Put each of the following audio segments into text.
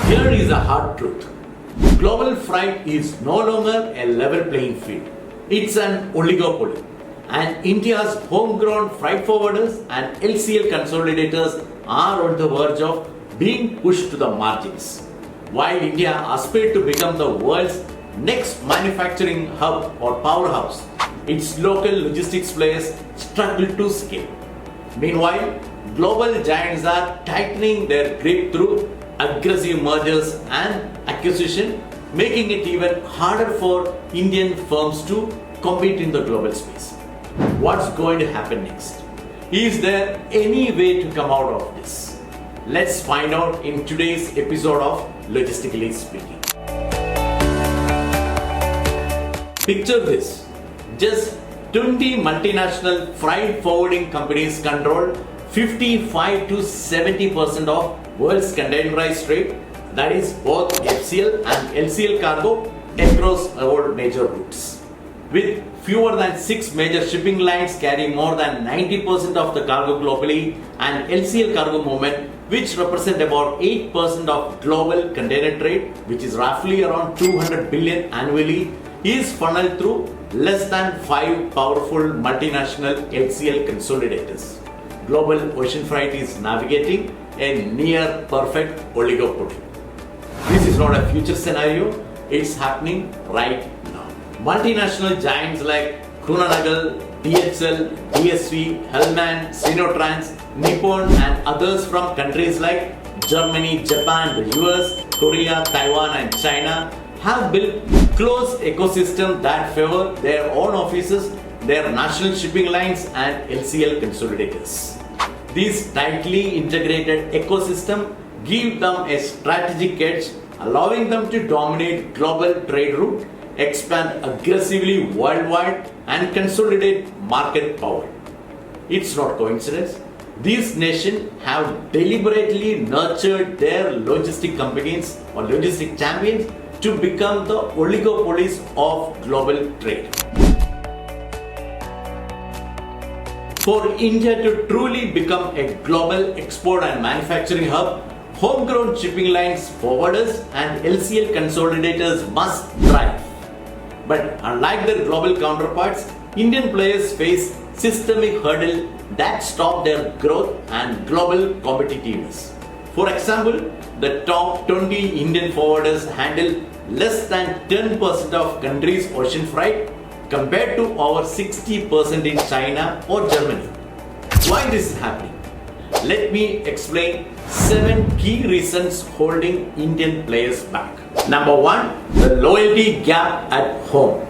Here is a hard truth. Global freight is no longer a level playing field. It's an oligopoly. And India's homegrown freight forwarders and LCL consolidators are on the verge of being pushed to the margins. While India aspired to become the world's next manufacturing hub or powerhouse, its local logistics players struggle to scale. Meanwhile, global giants are tightening their grip through aggressive mergers and acquisition, making it even harder for Indian firms to compete in the global space. What's going to happen next? Is there any way to come out of this? Let's find out in today's episode of Logistically Speaking. Picture this. Just 20 multinational freight forwarding companies control 55 to 70% of world's containerized trade, that is both FCL and LCL cargo across all major routes. With fewer than 6 major shipping lines carrying more than 90% of the cargo globally, and LCL cargo movement, which represent about 8% of global container trade, which is roughly around 200 billion annually, is funneled through less than 5 powerful multinational LCL consolidators. Global ocean freight is navigating a near perfect oligopoly. This is not a future scenario, it's happening right now. Multinational giants like Kuehne+Nagel, DHL, DSV, Hellman, Sinotrans, Nippon and others from countries like Germany, Japan, the US, Korea, Taiwan and China have built close ecosystems that favor their own offices, their national shipping lines and LCL consolidators. This tightly integrated ecosystem give them a strategic edge, allowing them to dominate global trade route, expand aggressively worldwide and consolidate market power. It's not coincidence. These nations have deliberately nurtured their logistic companies or logistic champions to become the oligopolies of global trade. For India to truly become a global export and manufacturing hub, homegrown shipping lines, forwarders and LCL consolidators must thrive. But unlike their global counterparts, Indian players face systemic hurdles that stop their growth and global competitiveness. For example, the top 20 Indian forwarders handle less than 10% of country's ocean freight compared to over 60% in China or Germany. Why this is happening? Let me explain 7 key reasons holding Indian players back. Number 1, the loyalty gap at home.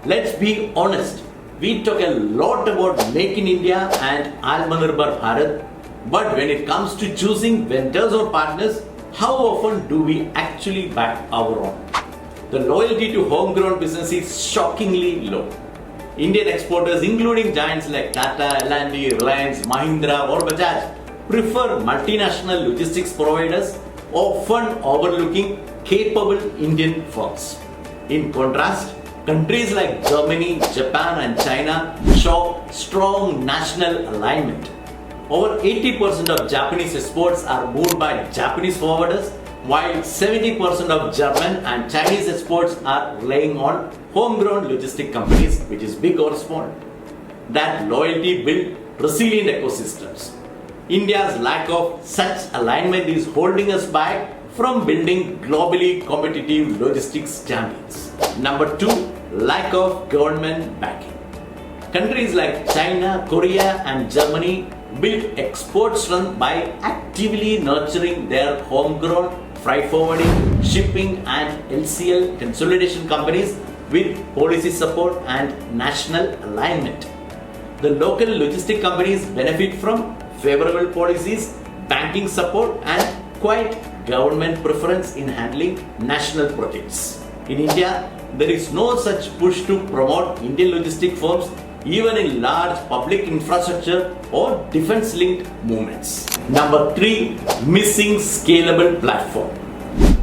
Let's be honest, we talk a lot about Make in India and Atmanirbhar Bharat, but when it comes to choosing vendors or partners, how often do we actually back our own? The loyalty to homegrown business is shockingly low. Indian exporters, including giants like Tata, L&T, Reliance, Mahindra or Bajaj, prefer multinational logistics providers, often overlooking capable Indian firms. In contrast, countries like Germany, Japan and China show strong national alignment. Over 80% of Japanese exports are moved by Japanese forwarders, while 70% of German and Chinese exports are relying on homegrown logistic companies, which is big or small. That loyalty builds resilient ecosystems. India's lack of such alignment is holding us back from building globally competitive logistics champions. Number 2, lack of government backing. Countries like China, Korea and Germany build export strength by actively nurturing their homegrown freight forwarding, shipping and LCL consolidation companies with policy support and national alignment. The local logistic companies benefit from favorable policies, banking support and quite government preference in handling national projects. In India, there is no such push to promote Indian logistic firms even in large public infrastructure or defense-linked movements. Number 3, missing scalable platform.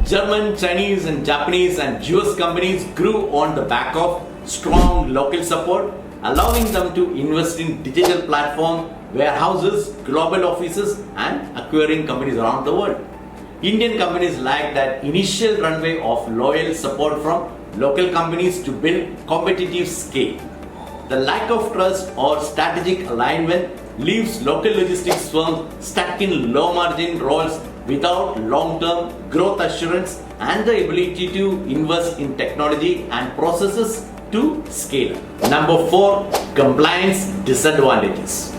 German, Chinese and Japanese and US companies grew on the back of strong local support, allowing them to invest in digital platform, warehouses, global offices and acquiring companies around the world. Indian companies lack that initial runway of loyal support from local companies to build competitive scale. The lack of trust or strategic alignment leaves local logistics firms stuck in low margin roles without long-term growth assurance and the ability to invest in technology and processes to scale up. Number 4, compliance disadvantages.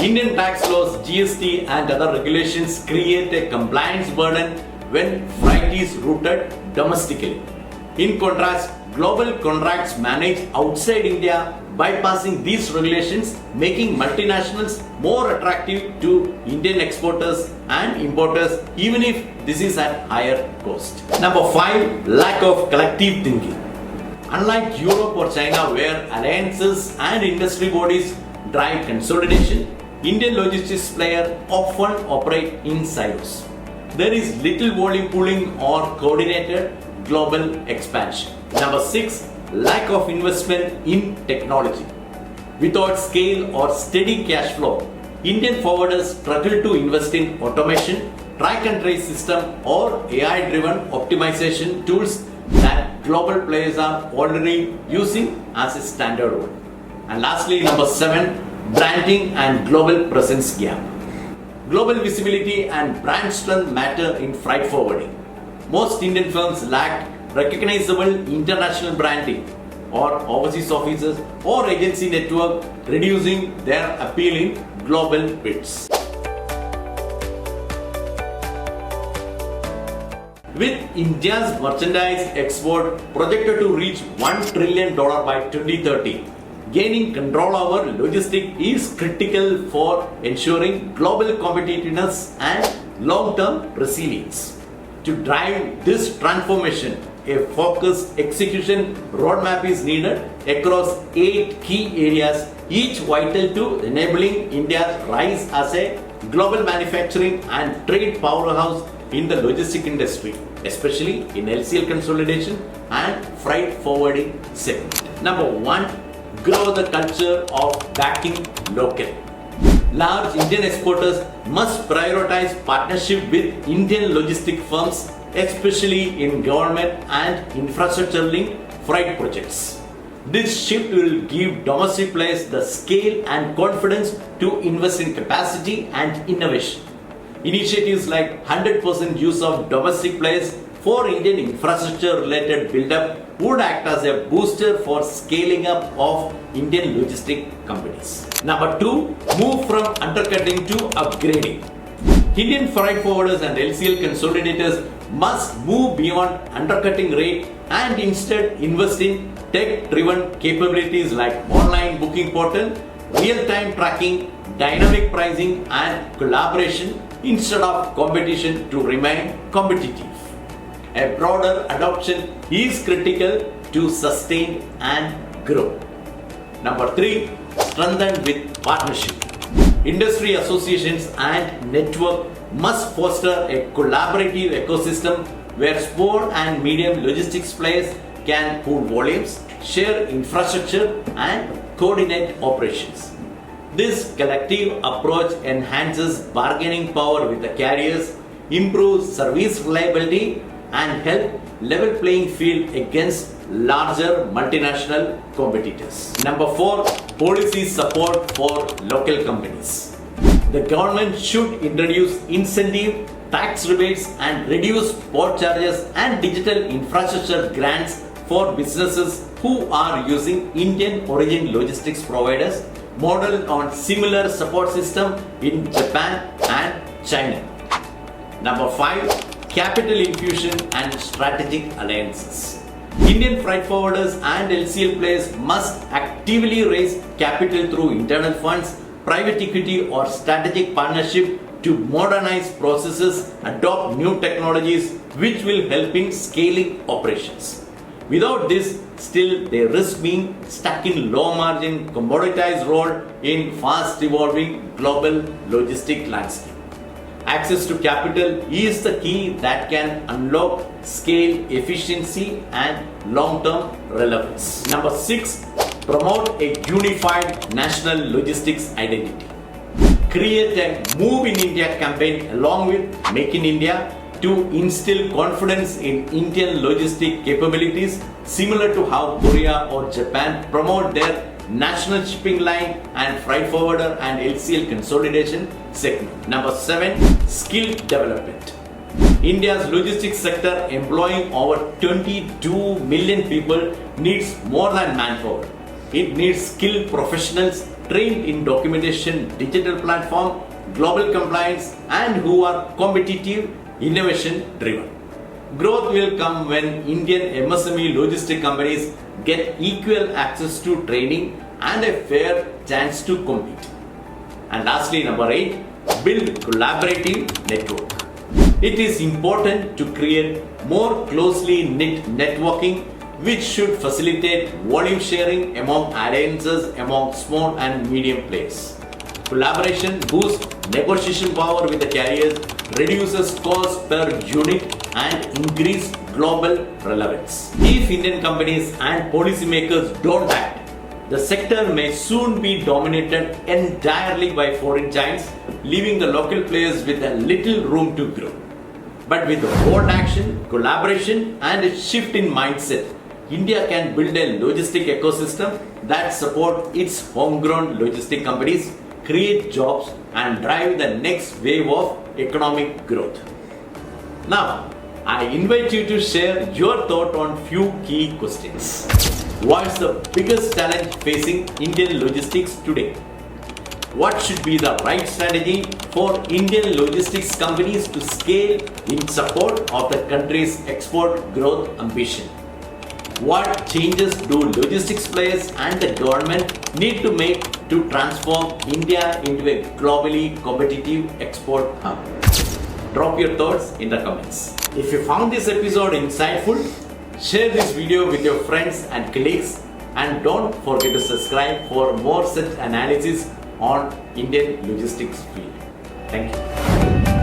Indian tax laws, GST and other regulations create a compliance burden when freight is routed domestically. In contrast, global contracts managed outside India bypassing these regulations, making multinationals more attractive to Indian exporters and importers, even if this is at higher cost. Number 5, lack of collective thinking. Unlike Europe or China, where alliances and industry bodies drive consolidation, Indian logistics players often operate in silos. There is little volume pooling or coordinated global expansion. Number 6, lack of investment in technology. Without scale or steady cash flow, Indian forwarders struggle to invest in automation, track and trace system or AI-driven optimization tools that global players are already using as a standard one. And lastly, number 7, branding and global presence gap. Global visibility and brand strength matter in freight forwarding. Most Indian firms lack recognizable international branding or overseas offices or agency network, reducing their appeal in global bids. With India's merchandise export projected to reach $1 trillion by 2030, gaining control over logistics is critical for ensuring global competitiveness and long-term resilience. To drive this transformation, a focused execution roadmap is needed across 8 key areas, each vital to enabling India's rise as a global manufacturing and trade powerhouse in the logistics industry, especially in LCL consolidation and freight forwarding segment. Number 1, grow the culture of backing local. Large Indian exporters must prioritize partnership with Indian logistic firms, especially in government and infrastructure-linked freight projects. This shift will give domestic players the scale and confidence to invest in capacity and innovation. Initiatives like 100% use of domestic players for Indian infrastructure-related build-up would act as a booster for scaling up of Indian logistic companies. Number 2, move from undercutting to upgrading. Indian freight forwarders and LCL consolidators must move beyond undercutting rate and instead invest in tech-driven capabilities like online booking portal, real-time tracking, dynamic pricing and collaboration instead of competition to remain competitive. A broader adoption is critical to sustain and grow. Number 3, strengthen with partnership. Industry associations and network must foster a collaborative ecosystem where small and medium logistics players can pool volumes, share infrastructure and coordinate operations. This collective approach enhances bargaining power with the carriers, improves service reliability and help level playing field against larger multinational competitors. Number 4, policy support for local companies. The government should introduce incentive, tax rebates and reduce port charges and digital infrastructure grants for businesses who are using Indian origin logistics providers modeled on similar support system in Japan and China. Number 5, capital infusion and strategic alliances. Indian freight forwarders and LCL players must actively raise capital through internal funds, private equity or strategic partnership to modernize processes, adopt new technologies which will help in scaling operations. Without this, still they risk being stuck in low margin, commoditized role in fast evolving global logistic landscape. Access to capital is the key that can unlock scale, efficiency and long-term relevance. Number 6, promote a unified national logistics identity. Create a Move in India campaign along with Make in India to instill confidence in Indian logistic capabilities, similar to how Korea or Japan promote their national shipping line and freight forwarder and LCL consolidation segment. Number 7, skill development. India's logistics sector, employing over 22 million people, needs more than manpower. It needs skilled professionals trained in documentation, digital platform, global compliance, and who are competitive, innovation driven. Growth will come when Indian MSME logistic companies get equal access to training and a fair chance to compete. And lastly, number 8, build collaborative network. It is important to create more closely knit networking, which should facilitate volume sharing among alliances among small and medium players. Collaboration boosts negotiation power with the carriers, reduces cost per unit, and increases global relevance. If Indian companies and policymakers don't act, the sector may soon be dominated entirely by foreign giants, leaving the local players with a little room to grow. But with bold action, collaboration, and a shift in mindset, India can build a logistic ecosystem that supports its homegrown logistic companies, create jobs, and drive the next wave of economic growth. Now, I invite you to share your thought on few key questions. What's the biggest challenge facing Indian logistics today? What should be the right strategy for Indian logistics companies to scale in support of the country's export growth ambition? What changes do logistics players and the government need to make to transform India into a globally competitive export hub? Drop your thoughts in the comments. If you found this episode insightful, share this video with your friends and colleagues, and don't forget to subscribe for more such analysis on Indian logistics field. Thank you.